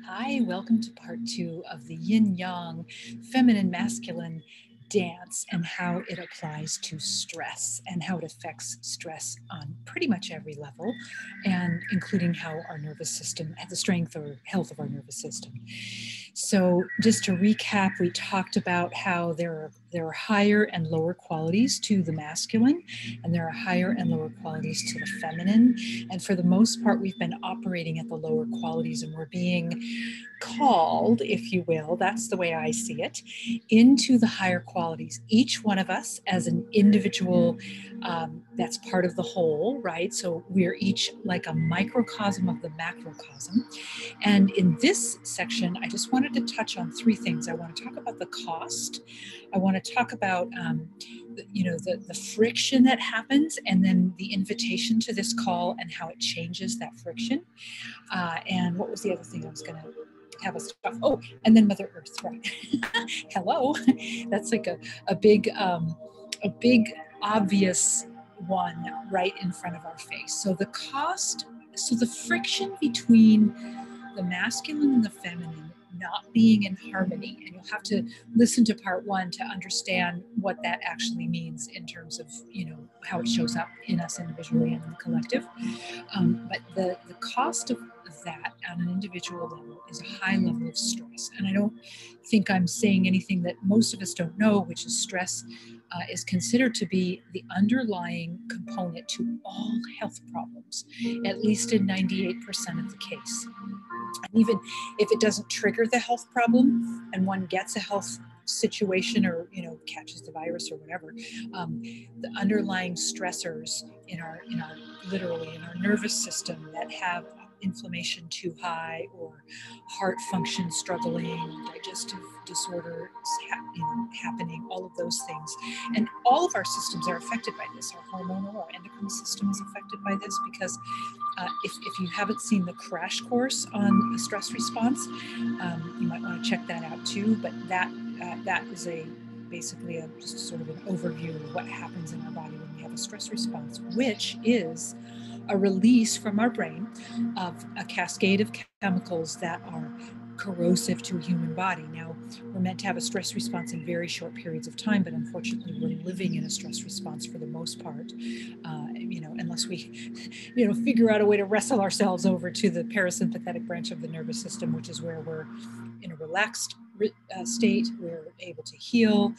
Hi, welcome to part 2 of the yin-yang, feminine-masculine dance and how it applies to stress and how it affects stress on pretty much every level, and including how our nervous system, the strength or health of our nervous system. So just to recap, we talked about how there are higher and lower qualities to the masculine, and there are higher and lower qualities to the feminine. And for the most part, we've been operating at the lower qualities, and we're being called, if you will, that's the way I see it, into the higher qualities. Each one of us as an individual, that's part of the whole, right? So we're each like a microcosm of the macrocosm. And in this section, I just wanted to touch on 3 things. I want to talk about the cost. I want to talk about the friction that happens, and then the invitation to this call and how it changes that friction. And what was the other thing I was going to have us talk? Oh, and then Mother Earth, right? Hello, that's like a big obvious one right in front of our face. So the cost, so the friction between the masculine and the feminine not being in harmony, and you'll have to listen to part 1 to understand what that actually means in terms of how it shows up in us individually and in the collective. But the cost of that on an individual level is a high level of stress. And I don't think I'm saying anything that most of us don't know, which is stress is considered to be the underlying component to all health problems, at least in 98% of the case. And even if it doesn't trigger the health problem and one gets a health situation or catches the virus or whatever, the underlying stressors in our literally in our nervous system that have inflammation too high, or heart function struggling, digestive disorders happening, all of those things. And all of our systems are affected by this. Our hormonal or endocrine system is affected by this, because if you haven't seen the crash course on a stress response, you might want to check that out too. But that is basically just sort of an overview of what happens in our body when we have a stress response, which is a release from our brain of a cascade of chemicals that are corrosive to a human body. Now, we're meant to have a stress response in very short periods of time, but unfortunately, we're living in a stress response for the most part, unless we, figure out a way to wrestle ourselves over to the parasympathetic branch of the nervous system, which is where we're in a relaxed state, we're able to heal,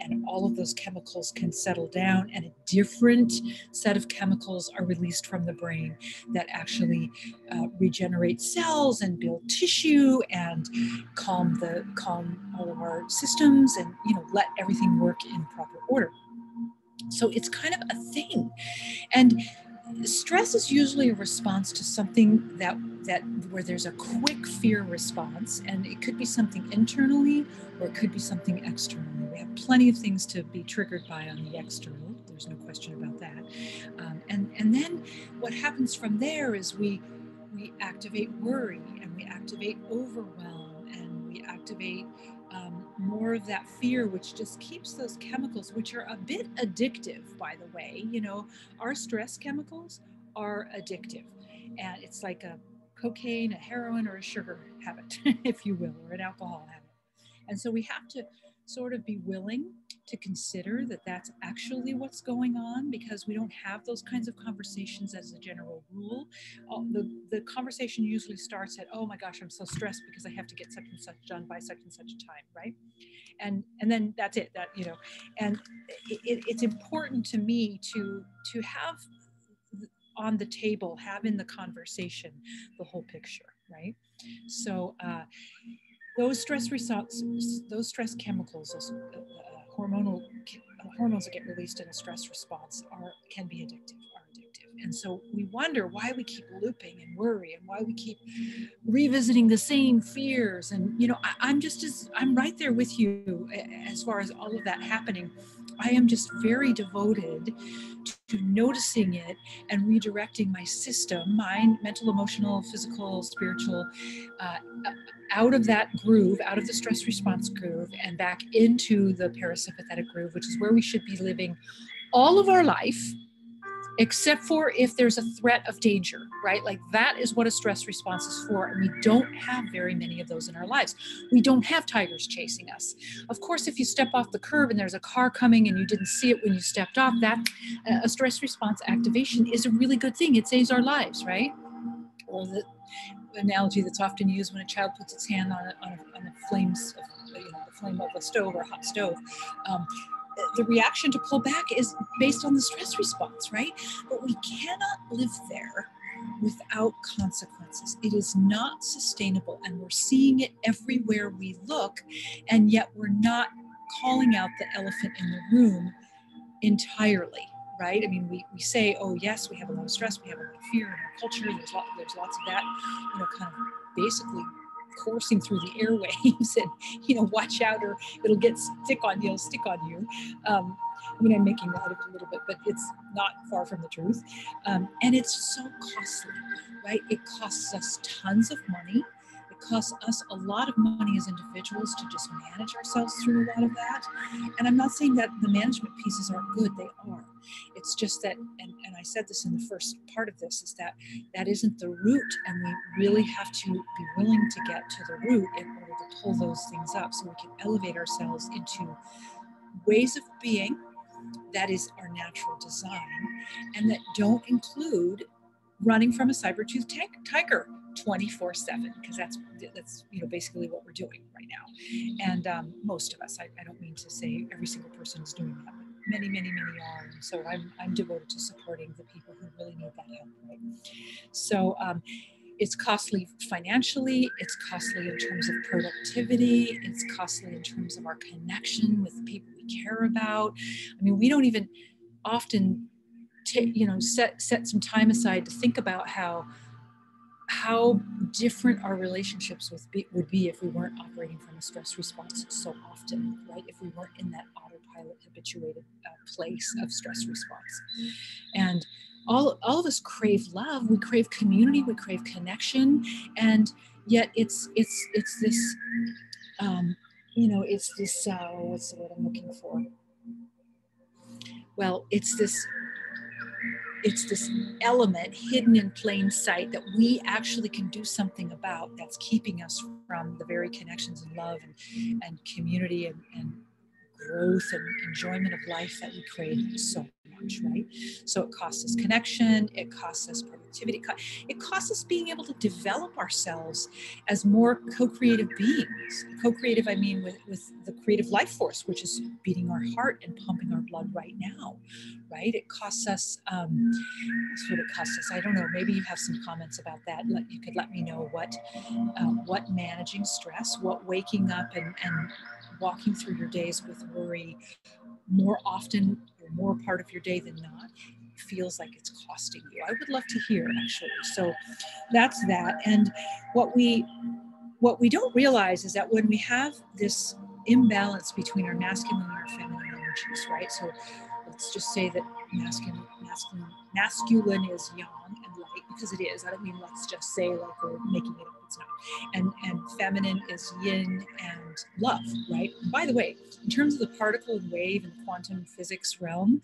and all of those chemicals can settle down, and a different set of chemicals are released from the brain that actually regenerate cells and build tissue and calm all of our systems, and let everything work in proper order. So it's kind of a thing. And stress is usually a response to something that where there's a quick fear response, and it could be something internally or it could be something externally. We have plenty of things to be triggered by on the external. There's no question about that. And then what happens from there is we activate worry, and we activate overwhelm, and we activate more of that fear, which just keeps those chemicals, which are a bit addictive, by the way. Our stress chemicals are addictive, and it's like a cocaine, a heroin, or a sugar habit, if you will, or an alcohol habit. And so we have to sort of be willing to consider that that's actually what's going on, because we don't have those kinds of conversations as a general rule. The conversation usually starts at, oh my gosh, I'm so stressed because I have to get such and such done by such and such a time, right? And then that's it. And it's important to me to have on the table, have in the conversation the whole picture, right? So those stress chemicals, those hormones that get released in a stress response can be addictive. And so we wonder why we keep looping and worry, and why we keep revisiting the same fears. And I'm right there with you as far as all of that happening. I am just very devoted to noticing it and redirecting my system, mind, mental, emotional, physical, spiritual, out of that groove, out of the stress response groove, and back into the parasympathetic groove, which is where we should be living all of our life, except for if there's a threat of danger, right? Like that is what a stress response is for. And we don't have very many of those in our lives. We don't have tigers chasing us. Of course, if you step off the curb and there's a car coming and you didn't see it when you stepped off, that a stress response activation is a really good thing. It saves our lives, right? Or the analogy that's often used when a child puts its hand on the flames of, the flame of a stove or a hot stove. The reaction to pull back is based on the stress response, right? But we cannot live there without consequences. It is not sustainable, and we're seeing it everywhere we look, and yet we're not calling out the elephant in the room entirely, right? I mean, we say, oh yes, we have a lot of stress, we have a lot of fear in our culture, there's lots of that, kind of basically coursing through the airwaves and, watch out or it'll get stick on you. I'm making light of it a little bit, but it's not far from the truth. And it's so costly, right? It costs us tons of money. It costs us a lot of money as individuals to just manage ourselves through a lot of that. And I'm not saying that the management pieces aren't good, they are. It's just that, and I said this in the first part of this, is that isn't the root, and we really have to be willing to get to the root in order to pull those things up so we can elevate ourselves into ways of being that is our natural design, and that don't include running from a saber-toothed tiger 24/7, because that's basically what we're doing right now. And most of us, I don't mean to say every single person is doing that, but many are. And so I'm devoted to supporting the people who really need that help, right? So it's costly financially, it's costly in terms of productivity, it's costly in terms of our connection with people we care about. I mean, we don't even often set some time aside to think about how different our relationships would be if we weren't operating from a stress response so often, right? If we weren't in that autopilot habituated place of stress response. And all of us crave love, we crave community, we crave connection, and yet it's this it's this what's the word I'm looking for? Well, it's this element hidden in plain sight that we actually can do something about, that's keeping us from the very connections and love and community and growth and enjoyment of life that we crave so much, right? So it costs us connection, it costs us productivity, it costs us being able to develop ourselves as more co-creative beings. Co-creative, I mean with the creative life force, which is beating our heart and pumping our blood right now, right? It costs us, that's what it costs us. I don't know, maybe you have some comments about that. You could let me know what managing stress, what waking up and walking through your days with worry more often or more part of your day than not feels like it's costing you. I would love to hear, actually. So that's that. And what we don't realize is that when we have this imbalance between our masculine and our feminine energies, right? So let's just say that masculine is yang and light, because it is. I don't mean let's just say like we're making it up. It's not. And feminine is yin and love, right? And by the way, in terms of the particle and wave and quantum physics realm,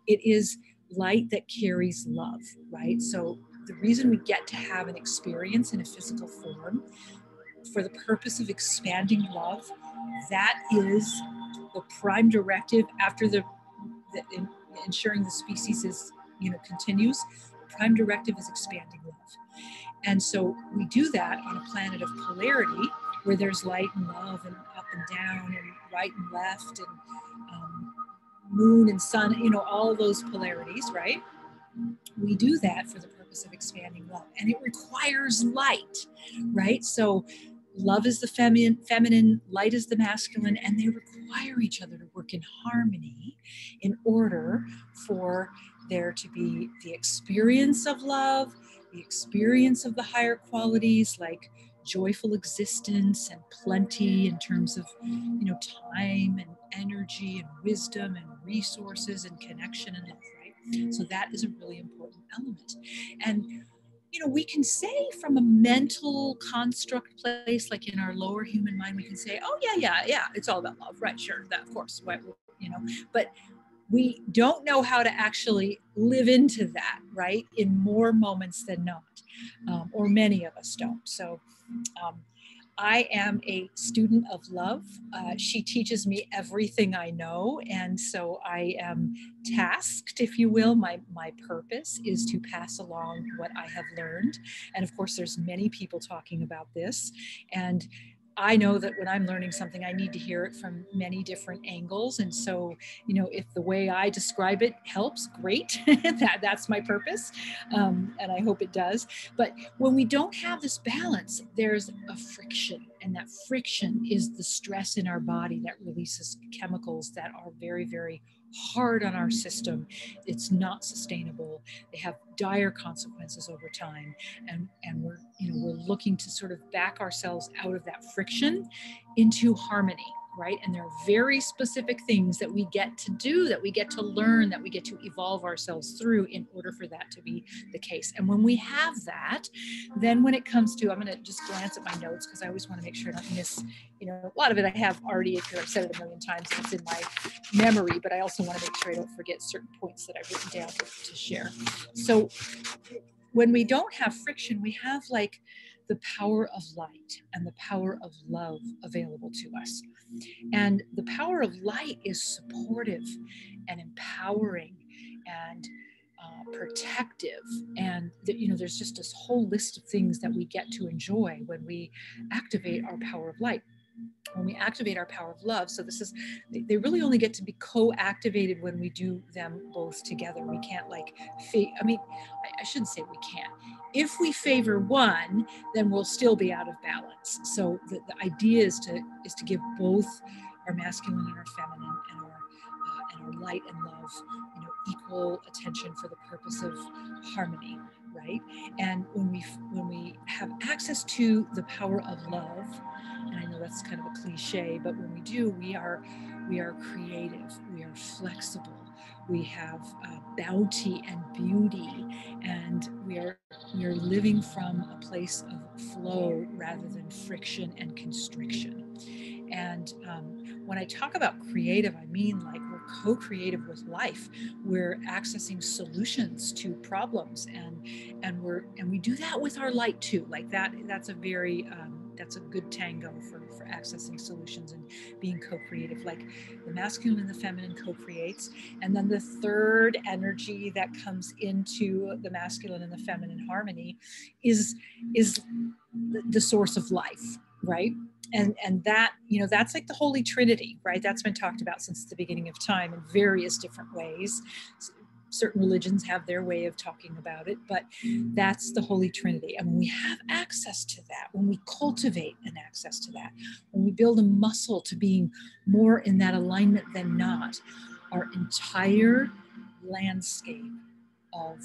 it is light that carries love, right? So the reason we get to have an experience in a physical form for the purpose of expanding love, that is the prime directive after the ensuring the species is, continues. The prime directive is expanding love. And so we do that on a planet of polarity where there's light and love and up and down and right and left and moon and sun, all of those polarities, right? We do that for the purpose of expanding love, and it requires light, right? So love is the feminine, light is the masculine, and they require each other to work in harmony in order for there to be the experience of love, the experience of the higher qualities like joyful existence and plenty in terms of, time and energy and wisdom and resources and connection and love, right? So that is a really important element. And we can say from a mental construct place, like in our lower human mind, we can say, oh, yeah, it's all about love. Right, sure, that, of course, but we don't know how to actually live into that, right? In more moments than not, or many of us don't. So I am a student of love. She teaches me everything I know. And so I am tasked, if you will. My purpose is to pass along what I have learned. And of course, there's many people talking about this. And I know that when I'm learning something, I need to hear it from many different angles. And so, you know, if the way I describe it helps, great. That's my purpose. And I hope it does. But when we don't have this balance, there's a friction. And that friction is the stress in our body that releases chemicals that are very, very hard on our system. It's not sustainable. They have dire consequences over time. And we're, you know, we're looking to sort of back ourselves out of that friction into harmony, right? And there are very specific things that we get to do, that we get to learn, that we get to evolve ourselves through in order for that to be the case. And when we have that, then when it comes to, I'm going to just glance at my notes because I always want to make sure I don't miss, you know, a lot of it I have already, because I've said it a million times and it's in my memory, but I also want to make sure I don't forget certain points that I've written down to share. So when we don't have friction, we have like the power of light and the power of love available to us. And the power of light is supportive and empowering and protective. And you know, there's just this whole list of things that we get to enjoy when we activate our power of light. When we activate our power of love, so this is, they really only get to be co-activated when we do them both together. We can't like, I mean, I shouldn't say we can't. If we favor one, then we'll still be out of balance. So the idea is to give both our masculine and our feminine and our light and love, you know, equal attention for the purpose of harmony, right? And when we have access to the power of love, and I know that's kind of a cliche, but when we do, we are creative, we are flexible, we have bounty and beauty, and we are living from a place of flow rather than friction and constriction. And when I talk about creative, I mean like we're co-creative with life. We're accessing solutions to problems, and we do that with our light too. Like that's a very that's a good tango for accessing solutions and being co-creative. Like the masculine and the feminine co-creates, and then the third energy that comes into the masculine and the feminine harmony is the source of life, right? And that, you know, that's like the Holy Trinity, right? That's been talked about since the beginning of time in various different ways. Certain religions have their way of talking about it, but that's the Holy Trinity. And when we have access to that, when we cultivate an access to that, when we build a muscle to being more in that alignment than not, our entire landscape of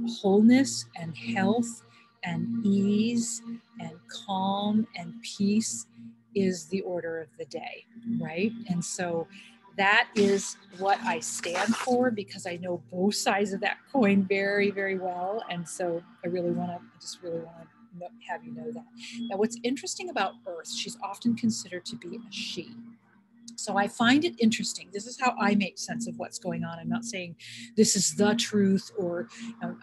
wholeness and health and ease and calm and peace is the order of the day, right? And so that is what I stand for, because I know both sides of that coin very, very well. And so I really want to have you know that. Now, what's interesting about Earth, she's often considered to be a she. So I find it interesting. This is how I make sense of what's going on. I'm not saying this is the truth, or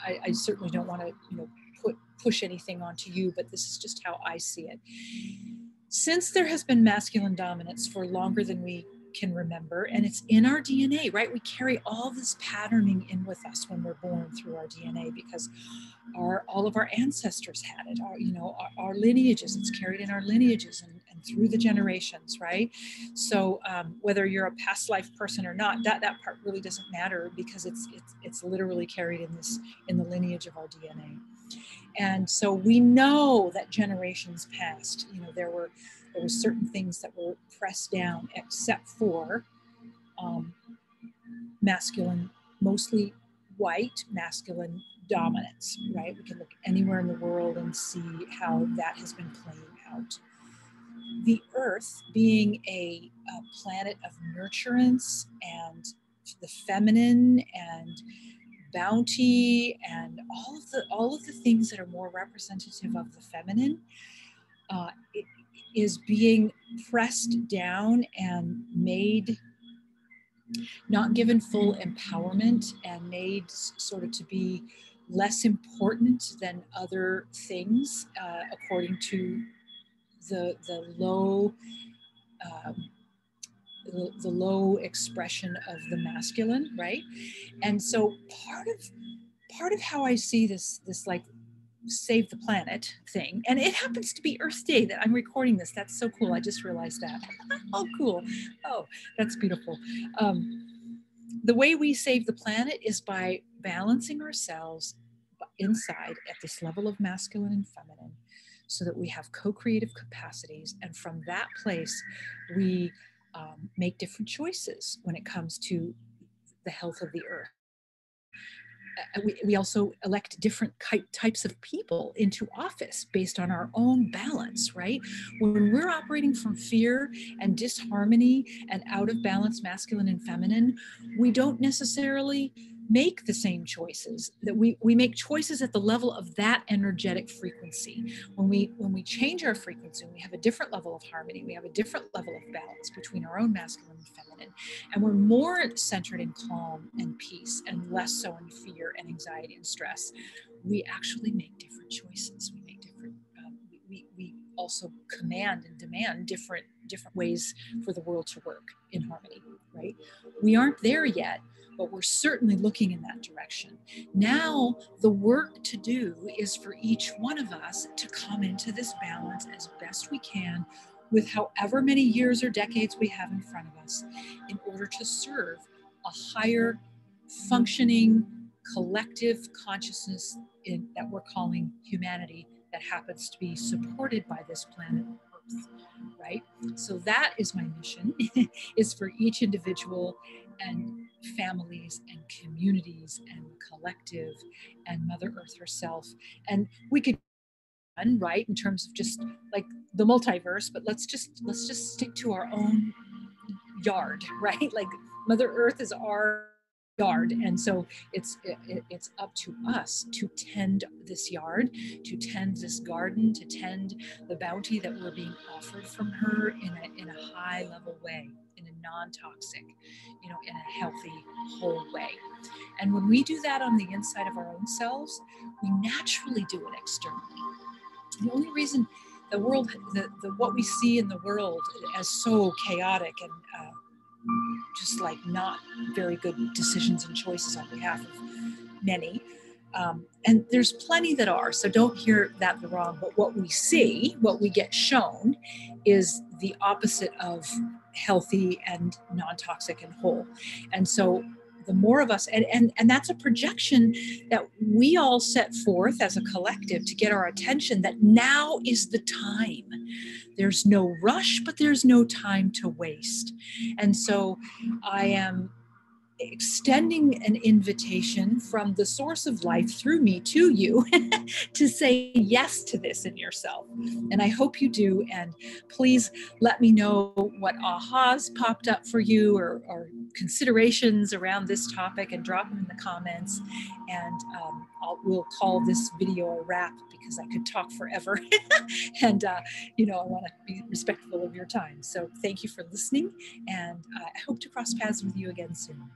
I certainly don't want to, you know, push anything onto you, but this is just how I see it. Since there has been masculine dominance for longer than we can remember, and it's in our DNA, right? We carry all this patterning in with us when we're born through our DNA, because all of our ancestors had it, our lineages, it's carried in our lineages and through the generations, right? So whether you're a past life person or not, that part really doesn't matter, because it's literally carried in the lineage of our DNA. And so we know that generations past, you know, there were certain things that were pressed down, except for masculine, mostly white masculine dominance, right? We can look anywhere in the world and see how that has been playing out. The Earth being a planet of nurturance and the feminine and bounty and all of the things that are more representative of the feminine, it is being pressed down and made not given full empowerment and made sort of to be less important than other things, according to the low um, the low expression of the masculine, right? And so part of how I see this like save the planet thing, and it happens to be Earth Day that I'm recording this. That's so cool. I just realized that. Oh, cool. Oh, that's beautiful. The way we save the planet is by balancing ourselves inside at this level of masculine and feminine, so that we have co-creative capacities, and from that place we make different choices when it comes to the health of the earth. We also elect different types of people into office based on our own balance, right? When we're operating from fear and disharmony and out of balance, masculine and feminine, we don't necessarily make the same choices. That we make choices at the level of that energetic frequency. When we change our frequency, we have a different level of harmony, we have a different level of balance between our own masculine and feminine, and we're more centered in calm and peace and less so in fear and anxiety and stress. We actually make different choices. We make different we also command and demand different ways for the world to work in harmony, right? We aren't there yet, but we're certainly looking in that direction. Now, the work to do is for each one of us to come into this balance as best we can with however many years or decades we have in front of us, in order to serve a higher functioning collective consciousness that we're calling humanity, that happens to be supported by this planet Earth, right? So that is my mission, is for each individual and families and communities and collective and Mother Earth herself. And we could, right, in terms of just like the multiverse, but let's just stick to our own yard, right? Like Mother Earth is our yard, and so it's up to us to tend this yard, to tend this garden, to tend the bounty that we're being offered from her in a high level way, in a non-toxic, in a healthy, whole way. And when we do that on the inside of our own selves, we naturally do it externally. The only reason the world, what we see in the world as so chaotic and just like not very good decisions and choices on behalf of many. And there's plenty that are, so don't hear that wrong. But what we see, what we get shown, is the opposite of healthy and non-toxic and whole. And so the more of us, and that's a projection that we all set forth as a collective to get our attention, that now is the time. There's no rush, but there's no time to waste. And so I am extending an invitation from the source of life through me to you to say yes to this in yourself. And I hope you do. And please let me know what ahas popped up for you, or considerations around this topic, and drop them in the comments. And we'll call this video a wrap, because I could talk forever. And, I want to be respectful of your time. So thank you for listening. And I hope to cross paths with you again soon.